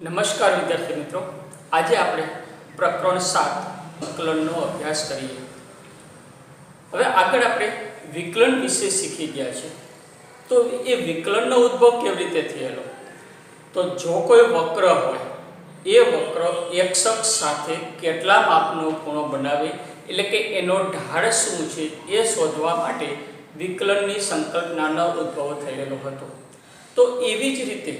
નમસ્કાર વિદ્યાર્થી મિત્રો, આજે આપણે પ્રકરણ 7 વિકલનનો અભ્યાસ કરીએ। હવે આગળ આપણે વિકલન વિશે શીખી ગયા છે। તો એ વિકલનનો ઉદ્ભવ કેવી રીતે થયેલો? તો જો કોઈ વક્ર હોય, એ વક્ર x અક્ષ સાથે કેટલા માપનો ખૂણો બનાવે, એટલે કે એનો ઢાળ શું છે એ શોધવા માટે વિકલનની સંકલ્પનાનો ઉદ્ભવ થયેલો હતો। તો એવી જ રીતે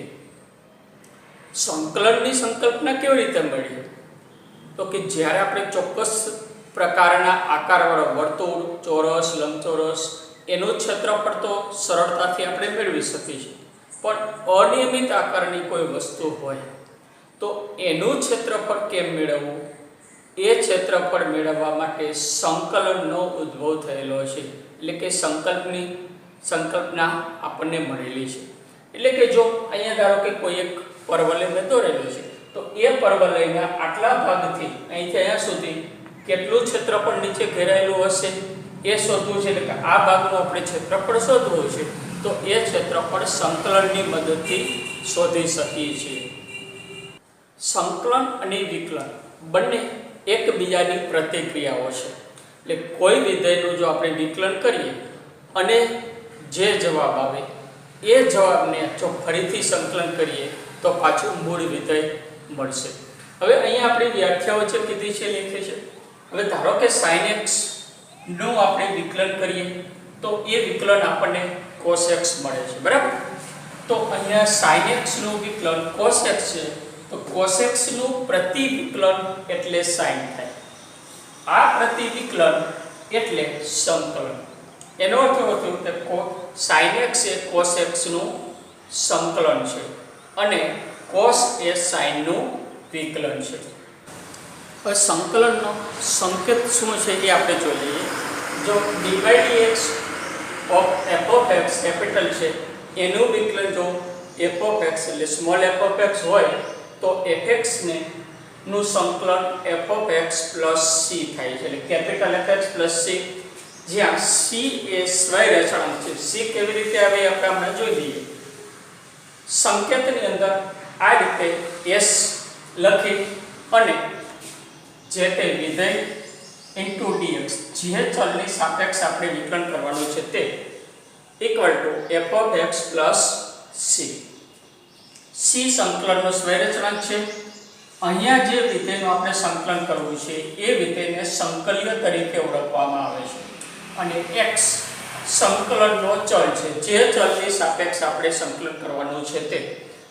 સંકલનની સંકલ્પના કેવી રીતે મળી? તો કે જ્યારે આપણે ચોક્કસ પ્રકારના આકારવાળો વર્તુળ, ચોરસ, લંબચોરસ એનું ક્ષેત્રફળ તો સરળતાથી આપણે મેળવી શકીએ છીએ, પણ અનિયમિત આકારની કોઈ વસ્તુ હોય તો એનું ક્ષેત્રફળ કેમ મેળવવું? એ ક્ષેત્રફળ મેળવવા માટે સંકલનનો ઉદ્ભવ થયેલો છે, એટલે કે સંકલ્પના આપણને મળેલી છે। એટલે કે જો અહીંયા ધારો કે કોઈ એક પરવલય મેં દોરેલું છે, તો એ પરવલયના આટલા ભાગથી અહીંથી અહીંયા સુધી કેટલું ક્ષેત્રફળ નીચે ઘેરાયેલું હશે એ શોધવું છે। એટલે કે આ ભાગનું આપણે ક્ષેત્રફળ શોધવું છે, તો એ ક્ષેત્રફળ સંકલનની મદદથી શોધી શકીએ છીએ। સંકલન અને વિકલન બંને એકબીજાની પ્રતિક્રિયાઓ છે। એટલે કોઈ વિધેયનું જો આપણે વિકલન કરીએ અને જે જવાબ આવે એ જવાબને જો ફરીથી સંકલન કરીએ તો પાછું મૂળ વિધેય મળશે। હવે અહીંયા આપણી વ્યાખ્યાઓ છે કીધી છે, લખી છે। હવે ધારો કે sin x નું આપણે વિકલન કરીએ તો એ વિકલન આપણને cos x મળે છે, બરાબર? તો અહીંયા sin x નું વિકલન cos x છે, તો cos x નું પ્રતિવિકલન એટલે sin થાય। આ પ્રતિવિકલન એટલે સંકલન। એનો અર્થ એવો થયો કે sin x એ cos x નું સંકલન છે અને cos એ sin નું વિકલન છે। હવે સંકલનનો સંકેત શું છે એ આપણે જોઈ લઈએ। જો d/dx of f of x capital છે, એનું વિકલન જો f of x એટલે સ્મોલ f of x હોય તો fx ને નું સંકલન f of x c થાય છે, એટલે કેપિટલ fx c, જ્યાં c એ સ્વૈર અચળાંક છે। c કેવી રીતે આવે આપણે હમણાં જોઈ લઈએ। સંકેતની અંદર આ રીતે s લખી અને જે તે વિધેય ઇન્ટુ dx, જે ચલની સાપેક્ષ આપણે વિકલન કરવાનું છે તે equal to f of x plus c। c સંકલનનો સ્વૈર અચળાંક છે। અહીંયા જે વિધેયનું આપણે સંકલન કરવું છે એ વિધેયને સંકલ્ય તરીકે ઓળખવામાં આવે છે અને x સંકલનનો ચલ છે, જે ચલની સાપેક્ષ આપણે સંકલન કરવાનું છે તે।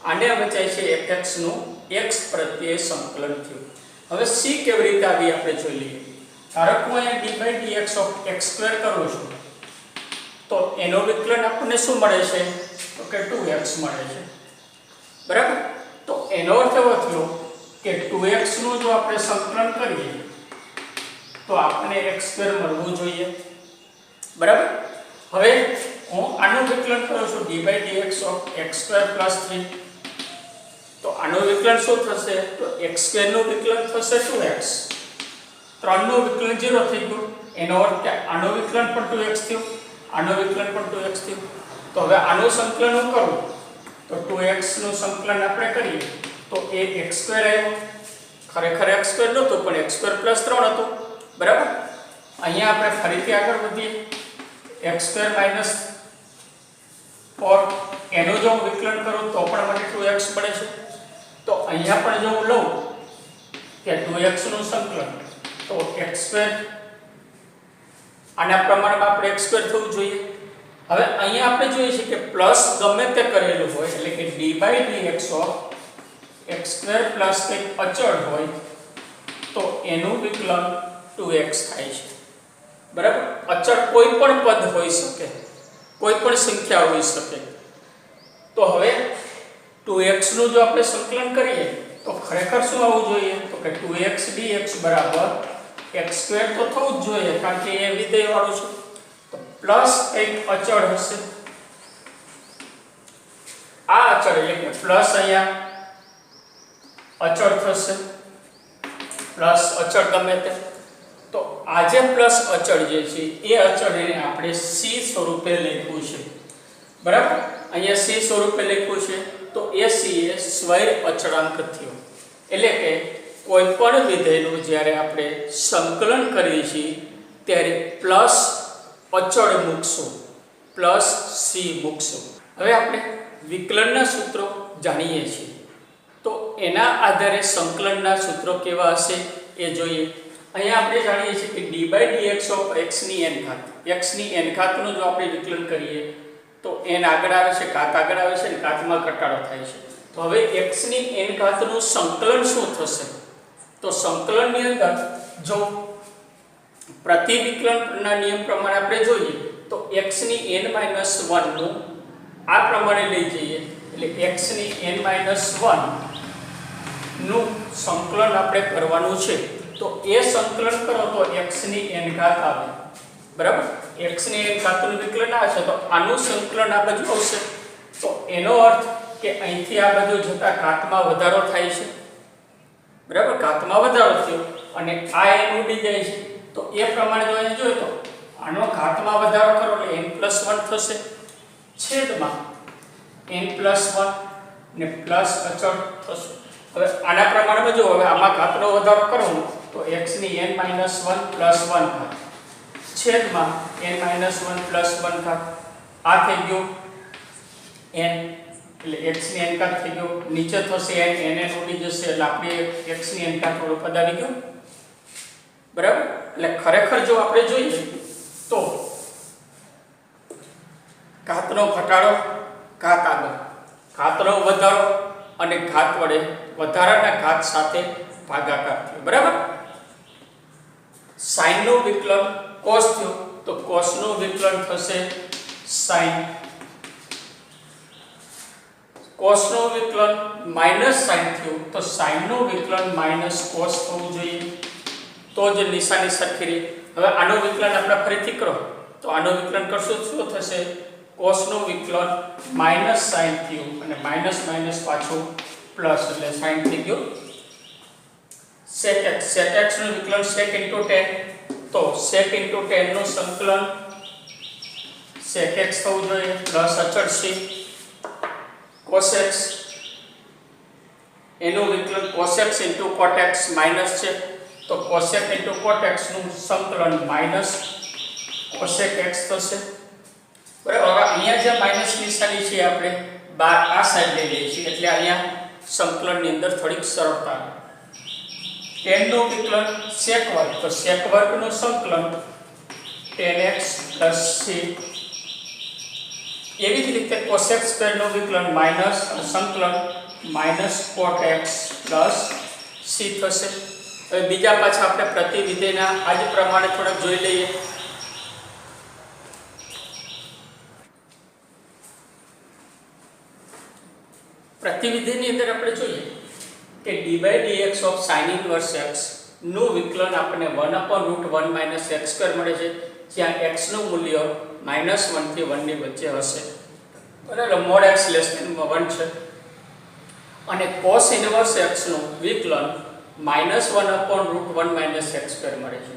આને વચાય છે fx નું x પ્રત્યે સંકલન થયું। હવે c કેવી રીતે આવી આપણે જોઈ લઈએ। ધારો કે હું અહીંયા d/dx ઓફ x² કરું છું તો એનો વિકલન આપણને શું મળે છે? તો કે 2x મળે છે, બરાબર? તો એનો અર્થ એવો થયો કે 2x નું જો આપણે સંકલન કરીએ તો આપણને x² મળવું જોઈએ, બરાબર? હવે હું આનું વિકલન કરું છું d/dx ઓફ x² + 3, તો આનું વિકલન શું થશે? તો x² નું વિકલન થશે 2x, 3 નું વિકલન 0 થઈ ગયું। એનો અર્થ કે આનું વિકલન પણ 2x થયું, આનું વિકલન પણ 2x થયું। તો હવે આનું સંકલન હું કરું તો 2x નું સંકલન આપણે કરીએ તો એ x² આવ્યો, ખરેખર x² નહોતું પણ x² + 3 હતું, બરાબર? અહીંયા આપણે ફરીથી આગળ વધીએ, x² - 4 એનું જો વિકલન કરું તો પણ મને 2x મળે છે। તો અહીંયા પણ જો હું લઉં કે 2x નું સંકલન તો x² આના પ્રમાણમાં આપણે x² થવું જોઈએ। હવે અહીંયા આપણે જોઈએ છે કે પ્લસ ગમે તે કરેલું હોય, એટલે કે d/dx ઓફ x² પ્લસ કંઈક અચળ હોય તો એનું વિકલન 2x થાય છે, બરાબર? અચળ કોઈ પણ પદ હોઈ શકે, કોઈ પણ સંખ્યા હોઈ શકે। તો હવે 2x નું જો આપણે સંકલન કરીએ તો ખરેખર શું આવવું જોઈએ? તો કે 2x dx બરાબર x² તો થવું જ જોઈએ, કારણ કે એ વિધેય વાળું છે। તો પ્લસ એક અચળ હશે, આ અચળ એટલે કે પ્લસ અહીંયા અચળ થશે, પ્લસ અચળ ગમે તે। તો આ જે પ્લસ અચળ જે છે એ અચળને આપણે c સ્વરૂપે લખવું છે, બરાબર? અહીંયા c સ્વરૂપે લખ્યું છે તો એ સી એ સ્વૈર અચળાંક થયો, એટલે કે કોઈ પણ વિધેયનું જ્યારે આપણે સંકલન કરીએ છીએ ત્યારે પ્લસ અચળ મૂકશું, પ્લસ સી મૂકશું. હવે આપણે વિકલનના સૂત્રો જાણીએ છીએ, તો એના આધારે સંકલનના સૂત્રો કેવા હશે એ જોઈએ. અહીંયા આપણે જાણીએ છીએ કે d/dx ઓફ x ની n ઘાત, x ની n ઘાતનું જો આપણે વિકલન કરીએ તો n આગળ આવે છે, ઘાત આગળ આવે છે અને ઘાતમાં ઘટાડો થાય છે. તો હવે x ની n ઘાતનું સંકલન શું થશે? તો સંકલનની અંદર જો પ્રતિવિકલનના નિયમ પ્રમાણે આપણે જોઈએ તો x ની n-1 નું આ પ્રમાણે લઈ જઈએ, એટલે x ની n-1 નું સંકલન આપણે કરવાનું છે. તો એ સંકલન કરો તો x ની n ઘાત આવે, બરાબર. x ની n ઘાતનું વિકલન આવે છે તો આનું સંકલન આ બાજુ આવશે, તો એનો અર્થ કે અહીંથી આ બાજુ જતા ઘાતમાં વધારો થાય છે, બરાબર. ઘાતમાં વધારો થયો અને આ n ઉડી જાય છે, તો એ પ્રમાણે જો અહીં જોઈએ તો આનો ઘાતમાં વધારો કરો એટલે n+1 થશે, છેદમાં n+1 ને પ્લસ અચળ થશે. હવે આના પ્રમાણમાં જો હવે આમાં ઘાતનો વધારો કરવો તો x ની n-1 + 1 ઘાત છેદમાં n-1 + 1 ઘાત, આ થઈ ગયો n, એટલે x ની n ઘાત થઈ ગયો, નીચે થશે n ઉડી જશે એટલે આપણે x ની n ઘાત વાળો પદ આવી ગયો, બરાબર. એટલે ખરેખર જો આપણે જોઈએ તો ઘાતનો ઘટાડો, ઘાત આગળ, ઘાતનો વધારો અને ઘાત વડે વધારાના ઘાત સાથે ભાગાકાર થયો, બરાબર. sin નું વિકલન cos થયું તો cos નું વિકલન થશે sin, cos નું વિકલન -sin થયું તો sin નું વિકલન -cos થવું જોઈએ, તો જ નિશાની સરખી રહી. હવે આનું વિકલન આપણે ફરીથી કરો તો આનું વિકલન કરશું શું થશે? cos નું વિકલન -sin થયું અને માઇનસ પાછું પ્લસ એટલે sin થઈ ગયો sec x. sec x નું વિકલન sec * tan, તો sec * tan નું સંકલન sec x થવું જોઈએ પ્લસ અચળ c cos x, એનું વિકલન cos x * cot x minus છે તો cos x * cot x નું સંકલન માઈનસ cos x થશે, બરાબર. હવે અહીંયા જે માઈનસ નિશાની છે આપણે બાર આ સાઈડ લઈ લઈએ છીએ એટલે અહીંયા સંકલનની અંદર થોડીક સરળતા. tan નું વિકલન sec વર્ગ, તો sec વર્ગનું સંકલન tan x + c, એવી જ રીતે cos x સ્ક્વેર નું વિકલન માઈનસ સંકલન -cot x + c થશે. હવે બીજા પાછા આપણે પ્રતિવિધેયના આજ પ્રમાણે થોડાક જોઈ લઈએ. પ્રતિવિધેયની અંદર આપણે જોઈએ કે d/dx of sin inverse x નું વિકલન આપણને 1/√1 - x² મળે છે, જ્યાં x નું મૂલ્ય -1 થી 1 ની વચ્ચે હશે, બરાબર. mod x <1 છે અને cos inverse x નું વિકલન -1/√1 - x² મળે છે.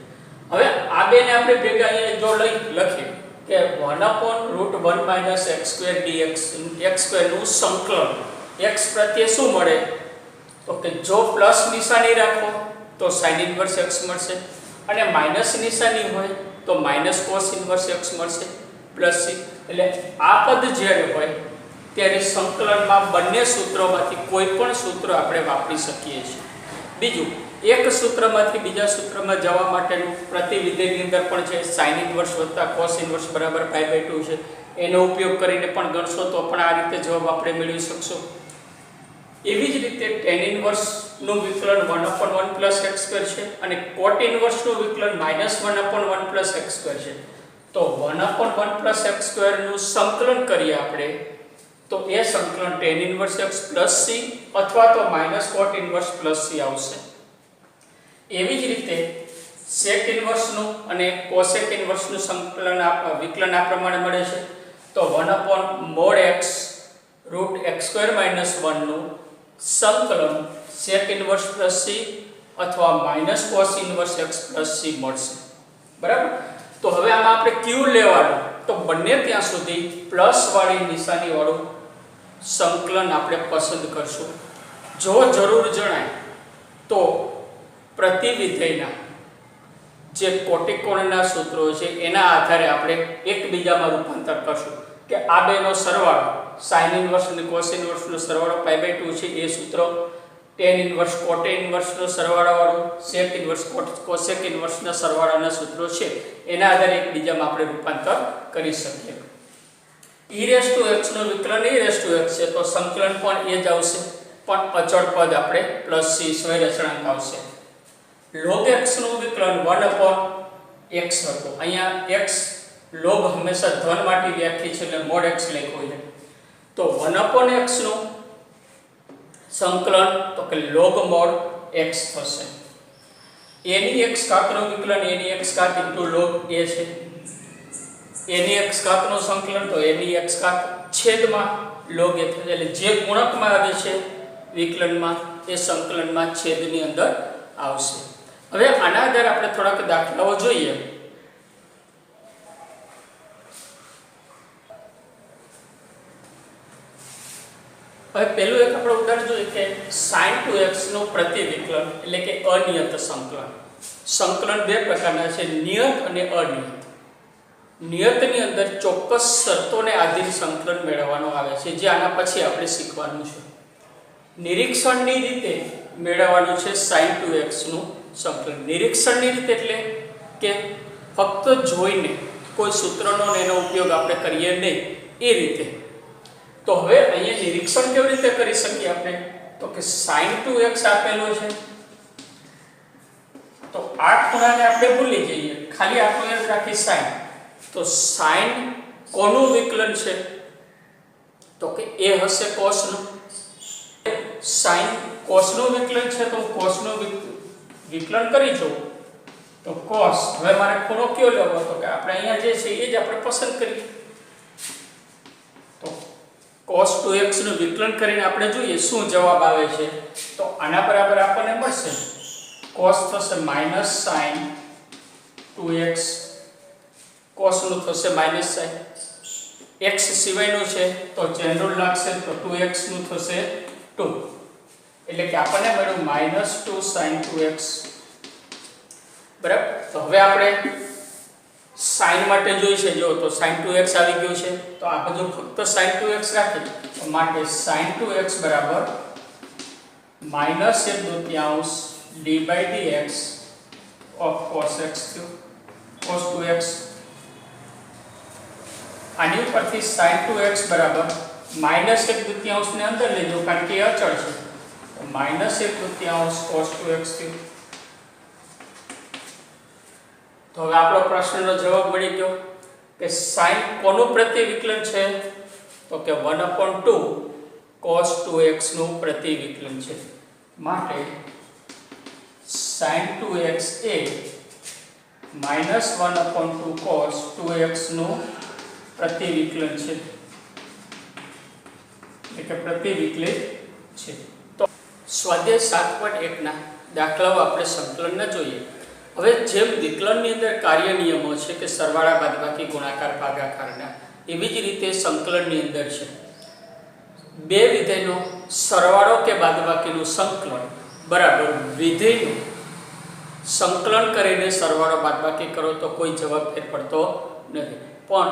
હવે આ બેને આપણે ભેગા અહીંયા જો લખીએ કે 1/√1 - x² dx x² નું સંકલન x પ્રત્યે શું મળે તો કે જો પ્લસ નિશાની રાખો તો sin inverse x મળશે અને માઈનસ નિશાની હોય તો -cos inverse x મળશે પ્લસ c. એટલે આ પદ જ્યારે હોય ત્યારે સંકલનમાં બંને સૂત્રોમાંથી કોઈ પણ સૂત્ર આપણે વાપરી શકીએ છીએ. બીજું, એક સૂત્રમાંથી બીજા સૂત્રમાં જવા માટેનું પ્રતિવિધેયની અંદર પણ છે sin inverse + cos inverse = π/2 છે, એનો ઉપયોગ કરીને પણ ગણશો તો પણ આ રીતે જવાબ આપણે મેળવી શકશો. એવી જ રીતે tan inverse નું વિકલન 1/1 + x² છે અને cot inverse નું વિકલન -1/1 + x² છે. તો 1/1 + x² નું સંકલન કરીએ આપણે તો એ સંકલન tan inverse x + c અથવા તો -cot inverse + c આવશે. એવી જ રીતે sec inverse નું અને cosec inverse નું સંકલન વિકલન આ પ્રમાણે મળે છે, તો 1/mod x √x² - 1 નું સંકલન sec inverse + c અથવા -cos inverse x + c મળશે, બરાબર. તો હવે આમાં આપણે q લેવાનું તો બંને ત્યાં સુધી પ્લસ વાળી નિશાની વાળું સંકલન આપણે પસંદ કરશું. જો જરૂર જણાય તો પ્રતિવિધેયના જે કોટિકોણના સૂત્રો છે એના આધારે આપણે એકબીજામાં રૂપાંતર કરશું કે આ બેનો સરવાળો sin ઇન્વર્સ અને cos ઇન્વર્સનો સરવાળો π/2 છે એ સૂત્ર, tan ઇન્વર્સ cot ઇન્વર્સનો સરવાળો વાળું sec ઇન્વર્સ cosec ઇન્વર્સના સરવાળાના સૂત્રો છે એના આધારે એકબીજામાં આપણે રૂપાંતર કરી શકીએ. e⁻x નું વિકલન e⁻x છે તો સંકલન પણ એ જ આવશે, પણ અચળ પદ આપણે +c સ્વયં અચળાંક આવશે. log x નું વિકલન 1/x હતું. અહીંયા x log હંમેશા ધન માટે વ્યાખ્યા છે એટલે mod x લખ્યું છે. તો 1/x નું સંકલન તો કે log mod x થશે. a ની x ઘાત નું વિકલન a ની x ઘાત * log a છે. a ની x ઘાત નું સંકલન તો a ની x ઘાત છેદમાં log a થશે. એટલે જે ગુણકમાં આવે છે વિકલનમાં એ સંકલનમાં છેદની અંદર આવશે. હવે આના આધારે આપણે થોડાક દાખલાઓ જોઈએ. હવે પહેલું એક આપણે ઉદાહરણ જોઈએ કે sin 2x નું પ્રતિવિકલન એટલે કે અનિયત સંકલન. સંકલન બે પ્રકારના છે, નિયત અને અનિયત. નિયતની અંદર ચોક્કસ શરતોને આધીન સંકલન મેળવવાનો આવે છે જે આના પછી આપણે શીખવાનું છે. નિરીક્ષણની રીતે મેળવવાનું છે sin 2x નું સંકલન. નિરીક્ષણની રીતે એટલે કે ફક્ત જોઈને કોઈ સૂત્રનો એનો ઉપયોગ આપણે કરીએ નહીં એ રીતે. તો હવે અહીંયા નિરીક્ષણ કેવી રીતે કરી શકીએ આપણે? તો કે sin 2x આપેલો છે તો આ ખૂણાને આપણે ભૂલી જઈએ, ખાલી આપણે યાદ રાખી sin. તો sin કોનું વિકલન છે? તો કે એ હશે cos નું. sin cos નું વિકલન છે તો cos નું વિકલન કરી જો તો cos. હવે મારે ખૂણો કયો લેવો? તો કે આપણે અહીંયા જે છે એ જ આપણે પસંદ કરીએ. તો cos 2x નું વિકલન કરીને આપણે જોઈએ શું જવાબ આવે છે. તો આના બરાબર આપણને મળશે cos થશે -sin 2x, cos નું થશે -sin, x સિવાયનું છે તો ચેનરૂલ લાગશે તો 2x નું થશે 2. એટલે કે આપણને મળ્યું -2 sin 2x. બરાબર. તો હવે આપણે sin માટે જોઈ છે, જો તો sin 2x આવી ગયું છે તો આ બધું ફક્ત sin 2x રાખીએ તો માટે sin 2x બરાબર -1/2 d/dx of cos x cos 2x. આની ઉપરથી sin 2x બરાબર -1/2 ને અંદર લેજો કારણ કે એ અચળ છે તો -1/2 cos 2x થયું. તો હવે આપણો પ્રશ્નનો જવાબ મળી ગયો કે sin કોનું પ્રતિવિકલન છે? તો કે 1/2 cos 2x નું પ્રતિવિકલન છે. માટે sin 2x એ -1/2 cos 2x નું પ્રતિવિકલન છે એટલે કે પ્રતિવિકલિત છે. તો સ્વાધ્યાય 7.1 ના દાખલાઓ આપણે સંકલનના જોઈએ. હવે જેમ વિકલનની અંદર કાર્ય નિયમો છે કે સરવાળા, બાદબાકી, ગુણાકાર, ભાગાકારના, એવી જ રીતે સંકલનની અંદર છે બે વિધેયનો સરવાળો કે બાદબાકીનું સંકલન બરાબર વિધેયનું સંકલન કરીને સરવાળો બાદબાકી કરો તો કોઈ જવાબ ફેર પડતો નથી, પણ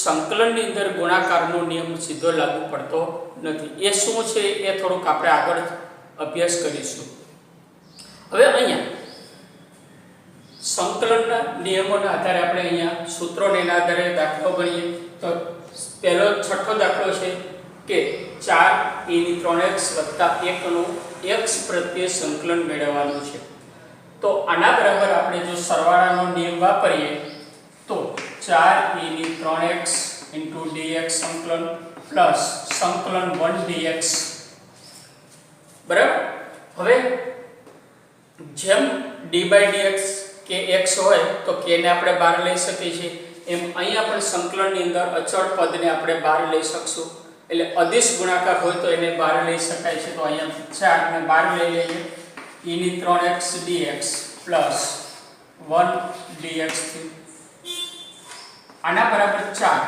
સંકલનની અંદર ગુણાકારનો નિયમ સીધો લાગુ પડતો નથી. એ શું છે એ થોડુંક આપણે આગળ અભ્યાસ કરીશું. હવે અહીંયા સંકલનના નિયમોના આધારે આપણે અહીંયા સૂત્રોને એના આધારે દાખલો ગણીએ. તો પહેલો છઠ્ઠો દાખલો છે કે 4e3x + 1 નું x પ્રત્યે સંકલન મેળવવાનું છે. તો આના બરાબર આપણે જો સરવાળાનો નિયમ વાપરીએ તો 4e3x * dx સંકલન પ્લસ સંકલન 1 dx બરાબર. હવે જેમ d/dx કે x હોય તો k ને આપણે બહાર લઈ શકીએ છીએ, એમ અહીંયા પણ સંકલનની અંદર અચળ પદને આપણે બહાર લઈ શકશું. એટલે અદિશ ગુણાકાર હોય તો એને બહાર લઈ શકાય છે. તો અહીંયા 4 ને બહાર લઈ લઈએ e3x dx પ્લસ 1 dx થી આના બરાબર 4.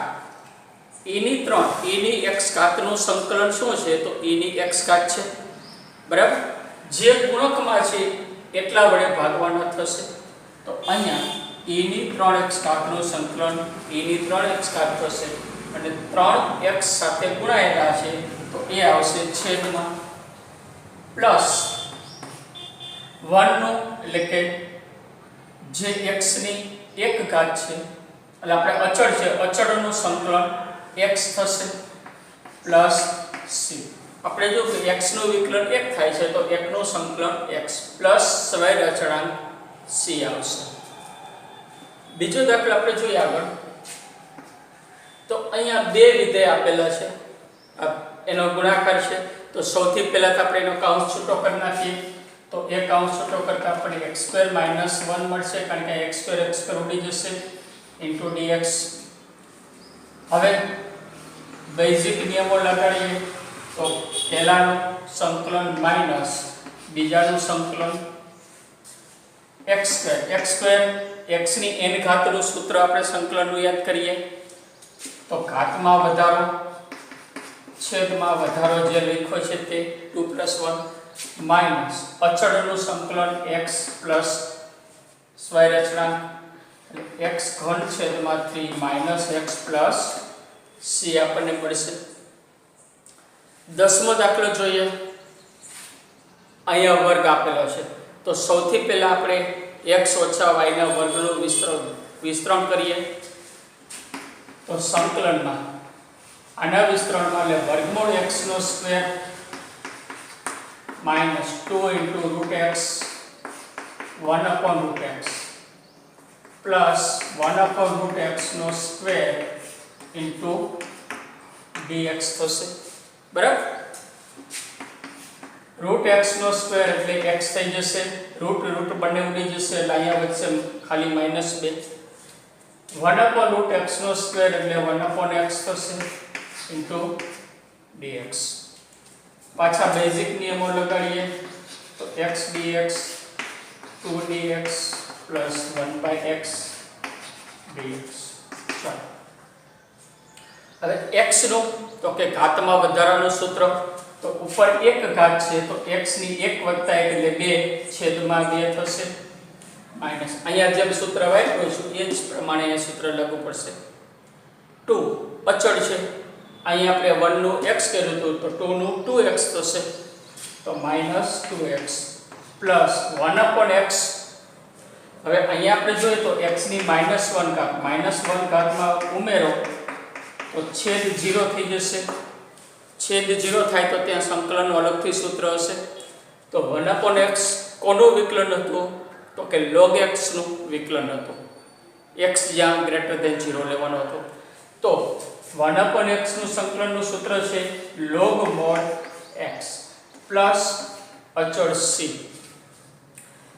e ની 3 e ની x ઘાતનું સંકલન શું છે તો e ની x ઘાત છે બરાબર જે ગુણકમાં છે એટલા વડે ભાગવાના થશે તો અહીંયા e ની 3x ઘાતનું સંકલન e ની 3x ઘાત થશે અને 3x સાથે ગુણાયેલા છે તો એ આવશે છેદમાં પ્લસ 1 નો એટલે કે જે x ની 1 ઘાત છે એટલે આપણે અચળ છે અચળનું સંકલન x થશે પ્લસ c આપણે જો કે x નું વિકલન 1 થાય છે તો 1 નું સંકલન x પ્લસ સ્વૈર અચળાંક c આવશે બીજો દાખલો આપણે જોઈએ આગળ તો અહીંયા બે વિધેય આપેલા છે એનો ગુણાકાર છે તો સૌથી પહેલા તો આપણે એનો કૌંસ છૂટો કરી નાખીએ તો એ કૌંસ છૂટો કરતા આપણે x² - 1 મળશે કારણ કે x² ઉડી જશે into dx હવે બેઝિક નિયમો લગાડીએ તો પહેલાનું સંકલન માઈનસ બીજાનું સંકલન x² x ની n ઘાતનું સૂત્ર આપણે સંકલનનું યાદ કરીએ તો ઘાતમાં વધારો છેદમાં વધારો જે લખ્યો છે તે 2 + 1 માઈનસ અચળનું સંકલન x પ્લસ સ્વૈર અચળાંક x ઘન છેદમાં 3 માઈનસ x પ્લસ c આપણને મળશે 10મો દાખલો જોઈએ અહીંયા વર્ગ આપેલો છે તો સૌથી પહેલા આપણે x - y ના વર્ગનું વિસ્તરણ કરીએ તો સંકલનમાં આના વિસ્તરણમાં એટલે વર્ગમૂળ x નો square minus 2 into root x 1 upon root x plus 1 upon root x નો સ્ક્વેર into dx થશે બરાબર root x નો સ્ક્વેર એટલે x થઈ જશે રૂટ બંને ઉડી જશે એટલે અહીંયા વચ્ચે ખાલી -2 1 upon root x નો સ્ક્વેર એટલે 1 upon x થશે into dx પાછા બેઝિક નિયમો લગાડીએ તો x dx 2dx plus 1/x dx ચાલો હવે x નો તો કે ઘાતમાં વધારાનું સૂત્ર તો ઉપર એક ઘાત છે તો x ની 1 + 1 એટલે 2 છેદમાં 2 થશે માઈનસ અહીંયા જેમ સૂત્ર વાપર્યું છે એ જ પ્રમાણે એ સૂત્ર લાગુ પડશે 2 અચળ છે અહીંયા આપણે 1 નું x કર્યું હતું તો 2 નું 2x થશે તો -2x પ્લસ 1 upon x હવે અહીંયા આપણે જોઈએ તો x ની -1 ઘાત -1 ઘાતમાં ઉમેરો તો છેદ 0 થઈ જશે છેદ 0 થાય તો ત્યાં સંકલનનું અલગથી સૂત્ર હશે તો 1 upon x કોનું વિકલન હતું તો કે log x નું વિકલન હતું x જ્યાં > 0 લેવાનો હતો તો 1 upon x નું સંકલનનું સૂત્ર છે log mod x પ્લસ અચળ c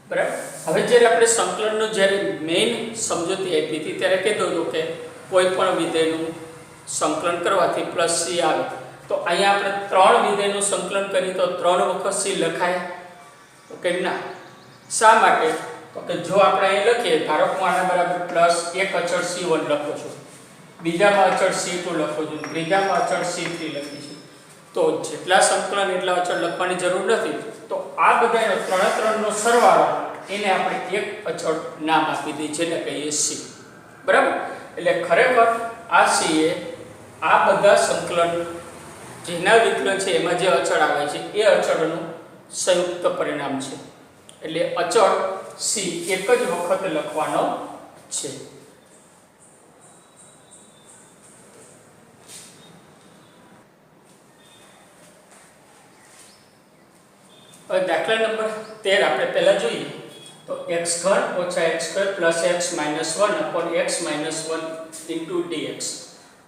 બરાબર હવે જ્યારે આપણે સંકલનનું જ્યારે મેઇન સમજૂતી આપી હતી ત્યારે કીધું હતું કે કોઈ પણ વિધેયનું સંકલન કરવાથી પ્લસ c આવે તો અહીંયા આપણે 3 વિધેયનું સંકલન કરીએ તો 3 વખત c લખાય તો કે ના શા માટે તો કે જો આપણે અહીં લખીએ ધારો કે હું આના બરાબર પ્લસ 1 અચળ c1 લખું છું બીજામાં અચળ c2 લખું છું ત્રીજામાં અચળ c3 લખી છે તો જેટલા સંકલન એટલા અચળ લખવાની જરૂર નથી તો આ બધાનો 3 નો સરવાળો એને આપણે એક અચળ નામ આપી દઈએ જેને કહીએ c બરાબર એટલે ખરેખર આ c એ આ બધા સંકલન જેના વિકલન છે એમાં જે અચળ આવે છે એ અચળનું સંયુક્ત પરિણામ છે એટલે અચળ c એક જ વખત લખવાનો છે હવે દાખલા નંબર 13 આપણે પહેલા જોઈએ તો x3 - x² + x - 1 upon x - 1 into dx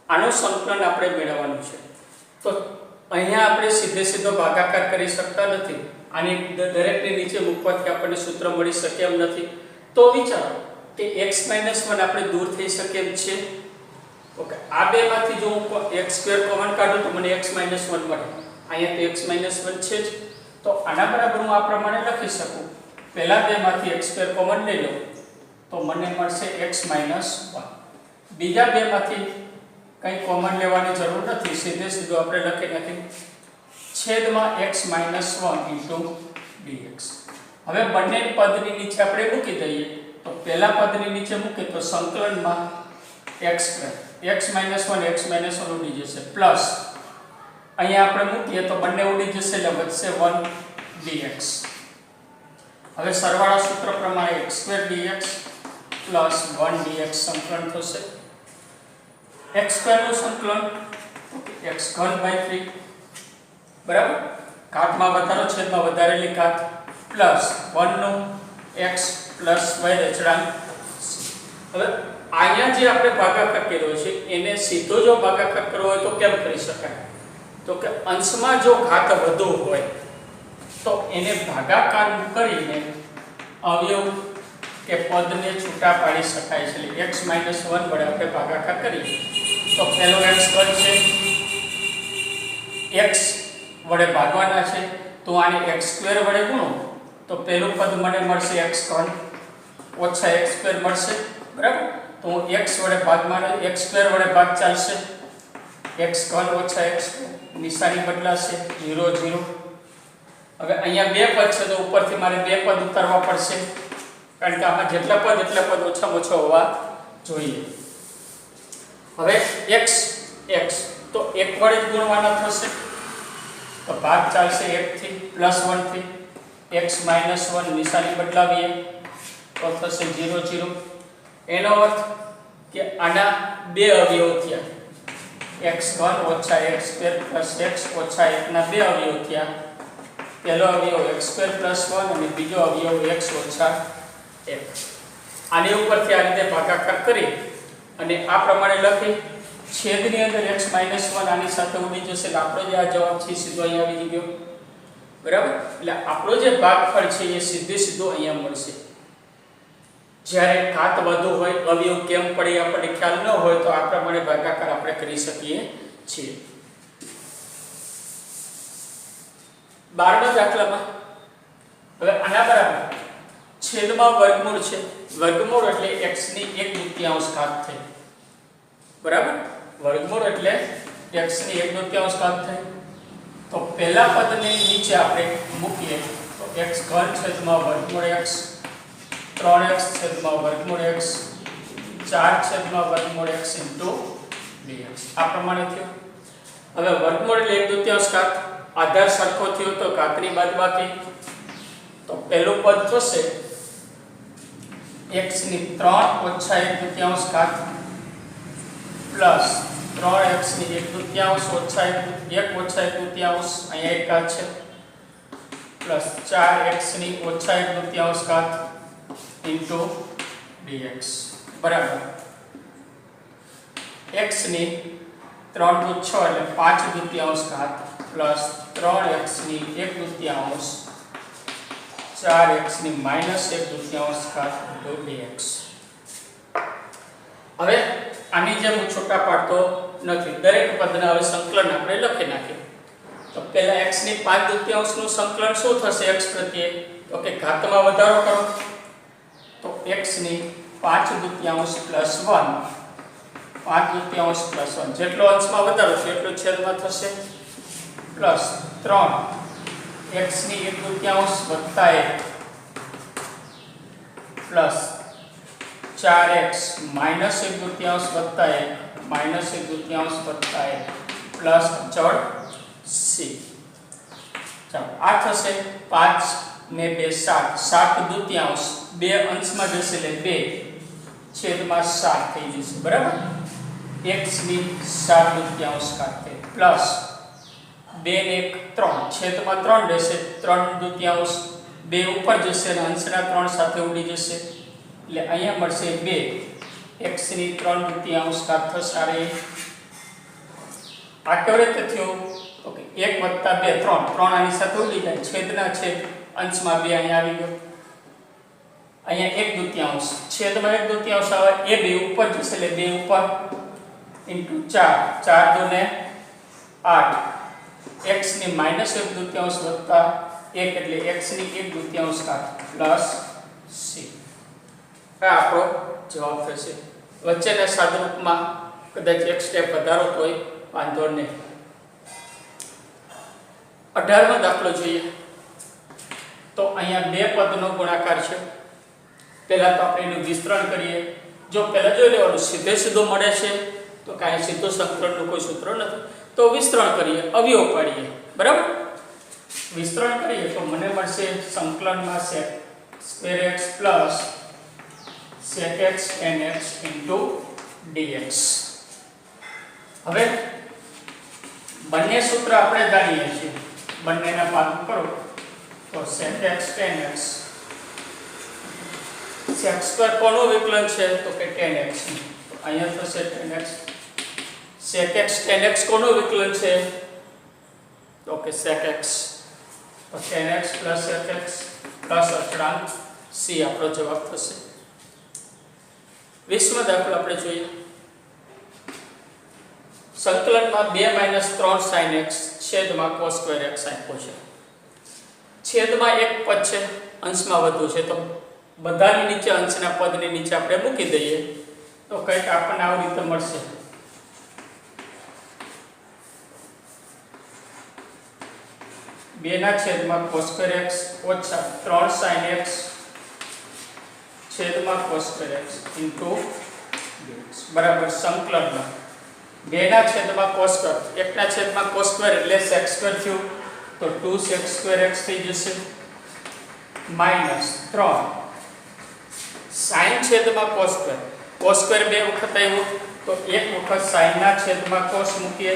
આનું સંકલન આપણે મેળવવાનું છે તો અહીંયા આપણે સીધો ભાગાકાર કરી શકતા નથી આની દરેકની નીચે મૂકવાથી આપણને સૂત્ર મળી શકે એમ નથી તો વિચારો કે x - 1 આપણે દૂર થઈ શકે એમ છે ઓકે આ બેમાંથી જો હું x² કોમન કાઢું તો મને x - 1 મળે અહીંયા તો x - 1 છે જ તો આના બરાબર હું આ પ્રમાણે લખી શકું પહેલા બેમાંથી x² કોમન લઈ લઉં તો મને મળશે x - 1 બીજા બેમાંથી કંઈ કોમન લેવાની જરૂર નથી, સીધે સીધું આપણે લખી નાખીએ છેદમાં x - 1 dx. હવે બંને પદની નીચે આપણે મૂકી દઈએ. તો પહેલા પદની નીચે મૂકે તો સંકલનમાં x² x - 1 ઉડી જશે પ્લસ અહીંયા આપણે મૂકીએ તો બંને ઉડી જશે એટલે વધશે 1 dx. હવે સરવાળા સૂત્ર પ્રમાણે x² dx પ્લસ 1 dx સંકલન થશે. x² નું સંકલન x3 બરાબર, ઘાતમાં વધારો છેદમાં વધારેલી ઘાત પ્લસ 1 નું x પ્લસ y અચળાંક. હવે અહીંયા જે આપણે ભાગાકાર કર્યો છે એને સીધો જો ભાગાકાર કરવો હોય તો કેમ કરી શકાય? તો કે અંશમાં જો ઘાત વધુ હોય તો એને ભાગાકાર કરીને અવયવ કે પદને છૂટા પાડી શકાય છે. એટલે x - 1 વડે આપણે ભાગાકાર કરીએ તો પહેલો x પદ છે, x વડે ભાગવાના છે તો આને x² વડે ગુણો તો પહેલું પદ મને મળશે x3 ઓછા x² મળશે બરાબર. તો x વડે ભાગવાના x² વડે ભાગ ચાલશે, x3 ઓછા x2 નિશાની બદલાશે 0 0. હવે અહીંયા બે પદ છે તો ઉપરથી મારે બે પદ ઉતારવા પડશે કારણ કે આમાં જેટલા પદ એટલા પદ ઓછામાં ઓછા હોવા જોઈએ. હવે x તો 1 વડે જ ગુણવાના થશે તો ભાગ ચાલશે 1 થી +1 થી. x - 1 નિશાની બદલાવીએ તો થશે 0 0. એનો અર્થ કે આના બે અવયવ થયા, x1 ઓછા x² પ્લસ x ઓછા 1 ના બે અવયવ થયા. પહેલો અવયવ x² પ્લસ 1 અને બીજો અવયવ x ઓછા 1. આની ઉપરથી આ રીતે ભાગાકાર કરી અને આ પ્રમાણે લખી છેદની અંદર x - 1 આની સાથે ઉડી જશે એટલે આપણો જે આ જવાબ છે સીધો અહીંયા આવી ગયો બરાબર. એટલે આપણો જે ભાગફળ છે એ સીધો અહીંયા મળશે. જ્યારે ઘાત વધુ હોય અવયવ કેમ પડે આપણને ખ્યાલ ન હોય તો આ પ્રમાણે ભાગાકાર આપણે કરી શકીએ છીએ. 12મા દાખલામાં હવે આના બરાબર છેદમાં વર્ગમૂળ છે. વર્ગમૂળ એટલે x ની 1/2 ઘાત થઈ બરાબર. વર્ગમૂળ એટલે x ની 1/2 ઘાત થઈ. તો પહેલા પદને નીચે આપણે મૂકીએ તો x3 છેદમાં વર્ગમૂળ x 3x છેદમાં વર્ગમૂળ x 4 છેદમાં વર્ગમૂળ x dx આ પ્રમાણે થયું. હવે વર્ગમૂળ એટલે 1/2 ઘાત, આધાર સરખો થયો તો ઘાતની બાદબાકી. તો પહેલું પદ થશે x ની 3 ઓછા 1/2 ઘાત પ્લસ 3x ની 1/2 ઓછા 1 ઓછા 1/2 અહીંયા એક ઘાત છે પ્લસ 4x ની ઓછા 1/2 ઘાત dx બરાબર. x ની 3 × 6 એટલે 5/2 ઘાત પ્લસ 3x ની 1/2 4x ની -1/2 ઘાત dx. હવે આની જેમ હું છૂટા પાડતો નથી, દરેક પદના હવે સંકલન આપણે લખી નાખીએ. તો પહેલા x ની 5/2 નું સંકલન શું થશે x પ્રત્યે? તો કે ઘાતમાં વધારો કરો તો x ની 5/2 પ્લસ 1 5/2 પ્લસ 1 જેટલો અંશમાં વધારો છે એટલો છેદમાં થશે પ્લસ 3 x ની 1/2 વત્તા 1 પ્લસ 4x -1/2 વત્તા 1 -1/2 વત્તા 1 પ્લસ અચળ c. ચાલો આ થશે 5 ને 2 7 7/2 બે અંશમાં જશે એટલે 2 છેદમાં 7 થઈ જશે બરાબર. x ની 7/2 ઘાત પ્લસ 2 ને 1 3 છેદમાં 3 રહેશે 3/2 બે ઉપર જશે અને અંશના 3 સાથે ઉડી જશે એટલે અહીંયા મળશે 2 x ની 3/2 ઘાત થશે. આ કેવી રીતે થયું? ઓકે 1 + 2 3 આની સાથે ઉડી જાય છેદના છેદ અંશમાં 2 અહીંયા આવી ગયો. અહીંયા 1/2 છેદમાં 1/2 આવે એ બે ઉપર જશે એટલે 2 ઉપર * 4 4 × 2 = 8 x ની -1/2 વત્તા 1 એટલે x ની 1/2 ઘાત પ્લસ c. આ આપણો જવાબ થશે. વચ્ચેના સાદુરૂપમાં કદાચ એક સ્ટેપ વધારો તોય વાંધો નહીં. 18મો દાખલો જોઈએ. તો અહીંયા બે પદનો ગુણાકાર છે. પહેલા તો આપણે એનું વિસ્તરણ કરીએ. જો પહેલા જોઈ લેવાનું સીધો મળે છે તો કાંઈ સીધું સંકલનનું કોઈ સૂત્ર નથી, તો વિસ્તરણ કરીએ, અવયવ પાડીએ. બરાબર, વિસ્તરણ કરીએ તો મને મળશે સંકલનમાં sec² x plus sec x tan x dx. હવે બંને સૂત્ર આપણે જાણીએ છીએ, બંનેના ભાગ કરો તો sec x tan x. sec² કોનું વિકલન છે તો કે tan x. અહીંયા થશે tan x. sec x tan x કોનું વિકલન છે તો કે sec x. તો tan x plus sec x plus અચળાંક c આપણો જવાબ થશે. 20મો દાખલો આપણે જોઈએ. સંકલનમાં 2 - 3 sin x છેદમાં cos² x આપ્યો છે. છેદમાં એક પદ છે, અંશમાં વધુ છે, તો બધાની નીચે અંશના પદની નીચે આપણે મૂકી દઈએ તો કંઈક આપણને આવી રીતે મળશે. બેના છેદમાં cos² x ઓછા 3 sin x છેદમાં cos² x dx બરાબર સંકલનમાં 2ના છેદમાં cos², 1ના છેદમાં cos² એટલે sec² થયું તો 2 sec² x થઈ જશે -3 sin છેદમાં cos². cos² બે વખત આવ્યો તો એક વખત sin ના છેદમાં cos મૂકીએ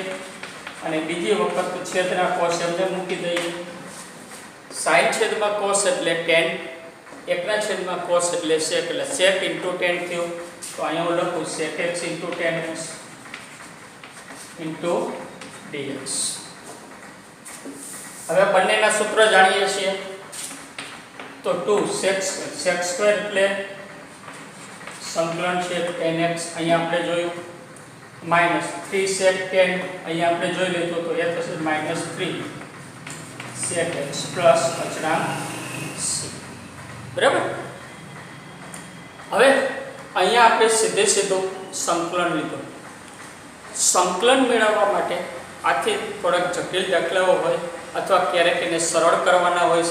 અને બીજી વખત છેદના cos એમને મૂકી દઈએ. sin છેદમાં cos એટલે tan, એકના છેદમાં cos એટલે sec tan થયું. તો અહીંયા હું લખું sec x tan x dx. હવે બંનેના સૂત્ર જાણીએ છીએ તો 2 sec² એટલે સંકલન છે tan x, અહીંયા આપણે જોયું, -3 sec tan અહીંયા આપણે જોઈ લીધું તો એ થશે -3 sec x પ્લસ અચળાંક c. બરાબર, હવે અહીંયા આપણે સીધું સંકલન લીધું. સંકલન મેળવવા માટે આથી થોડાક જટિલ દાખલાઓ હોય અથવા ક્યારેક એને સરળ કરવાના હોય